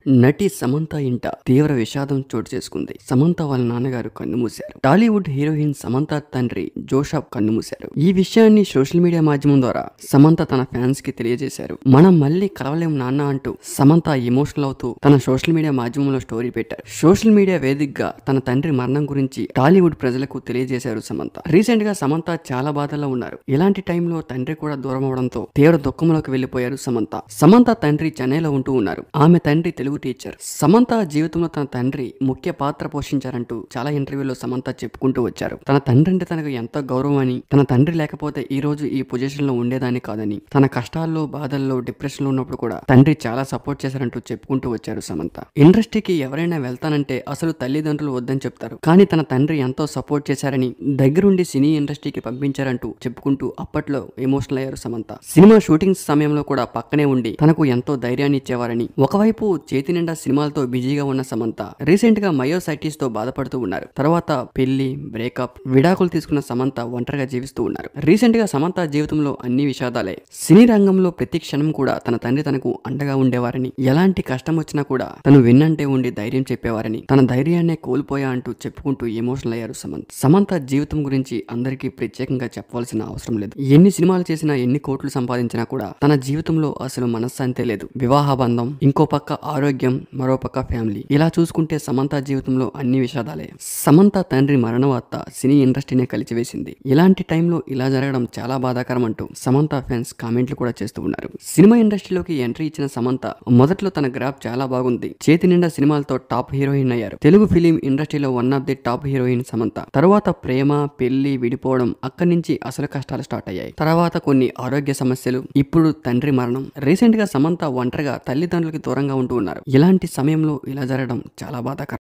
నటి సమంత ఇంట తీవ్ర విషాదం చోటు చేసుకుంది. సమంత వాళ్ళ నాన్నగారు కన్నుమూశారు. టాలీవుడ్ హీరోయిన్ సమంత తండ్రి జోషాబ్ కన్నుమూశారు. ఈ విషయాన్ని సోషల్ మీడియా మాధ్యమం ద్వారా సమంత తన ఫ్యాన్స్ కి తెలియజేశారు. మనం మళ్ళీ కలవలేం నాన్న అంటూ సమంత ఎమోషనల్ అవుతూ తన సోషల్ మీడియా మాధ్యమంలో స్టోరీ పెట్టారు. సోషల్ మీడియా వేదికగా తన తండ్రి మరణం గురించి టాలీవుడ్ ప్రజలకు తెలియజేశారు సమంత. రీసెంట్ గా సమంత చాలా బాధల్లో ఉన్నారు. ఇలాంటి టైంలో తండ్రి కూడా దూరం అవడంతో తీవ్ర దుఃఖంలోకి వెళ్లిపోయారు సమంత. సమంత తండ్రి చెన్నైలో ఉంటూ ఉన్నారు. ఆమె తండ్రి తెలుగు టీచర్. సమంత జీవితంలో తన తండ్రి ముఖ్య పాత్ర పోషించారంటూ చాలా ఇంటర్వ్యూలో సమంత చెప్పుకుంటూ వచ్చారు. తన తండ్రి అంటే తనకు ఎంతో గౌరవం అని, తన తండ్రి లేకపోతే ఈ రోజు ఈ పొజిషన్ లో ఉండేదాన్ని కాదని, తన కష్టాల్లో బాధల్లో డిప్రెషన్ లో ఉన్నప్పుడు కూడా తండ్రి చాలా సపోర్ట్ చేశారంటూ చెప్పుకుంటూ వచ్చారు సమంత. ఇండస్ట్రీకి ఎవరైనా వెళ్తానంటే అసలు తల్లిదండ్రులు వద్దని చెప్తారు, కానీ తన తండ్రి ఎంతో సపోర్ట్ చేశారని, దగ్గరుండి సినీ ఇండస్ట్రీకి పంపించారంటూ చెప్పుకుంటూ అప్పట్లో ఎమోషనల్ అయ్యారు సమంత. సినిమా షూటింగ్ సమయంలో కూడా పక్కనే ఉండి తనకు ఎంతో ధైర్యాన్ని ఇచ్చేవారని, ఒకవైపు చేతి నిండా సినిమాలతో బిజీగా ఉన్న సమంత రీసెంట్ గా మయోసైటిస్ తో బాధపడుతూ ఉన్నారు. తర్వాత పెళ్లి, బ్రేకప్, విడాకులు తీసుకున్న సమంత ఒంటరిగా జీవిస్తూ ఉన్నారు. రీసెంట్ గా సమంత జీవితంలో అన్ని విషాదాలే. సినీ రంగంలో ప్రతి క్షణం కూడా తన తండ్రి తనకు అండగా ఉండేవారని, ఎలాంటి కష్టం వచ్చినా కూడా తను విన్నంటే ఉండి ధైర్యం చెప్పేవారని, తన ధైర్యాన్నే కోల్పోయా అంటూ చెప్పుకుంటూ ఎమోషనల్ అయ్యారు సమంత. సమంత జీవితం గురించి అందరికీ ప్రత్యేకంగా చెప్పవలసిన అవసరం లేదు. ఎన్ని సినిమాలు చేసినా, ఎన్ని కోట్లు సంపాదించినా కూడా తన జీవితంలో అసలు మనశ్శాంతే లేదు. వివాహ బంధం, ఇంకో పక్క ఆరోగ్యం, మరో పక్క ఫ్యామిలీ, ఇలా చూసుకుంటే సమంత జీవితంలో అన్ని విషాదాలే. సమంత తండ్రి మరణ వార్త సినీ ఇండస్ట్రీనే కలిచివేసింది. ఇలాంటి టైంలో ఇలా జరగడం చాలా బాధాకరం అంటూ సమంత ఫ్యాన్స్ కామెంట్లు కూడా చేస్తూ ఉన్నారు. సినిమా ఇండస్ట్రీలోకి ఎంట్రీ ఇచ్చిన సమంత మొదట్లో తన గ్రాఫ్ చాలా బాగుంది. చేతి నిండా సినిమాలతో టాప్ హీరోయిన్ అయ్యారు. తెలుగు ఫిలిం ఇండస్ట్రీలో one of the top heroine Samantha. తరువాత ప్రేమ, పెళ్లి, విడిపోవడం, అక్కడి నుంచి అసలు కష్టాలు స్టార్ట్ అయ్యాయి. తర్వాత కొన్ని ఆరోగ్య సమస్యలు, ఇప్పుడు తండ్రి మరణం. రీసెంట్ గా సమంత ఒంటరిగా తల్లిదండ్రులకి దూరంగా ఉంటూ ఉన్నారు. ఇలాంటి సమయంలో ఇలా జరగడం చాలా బాధాకరం.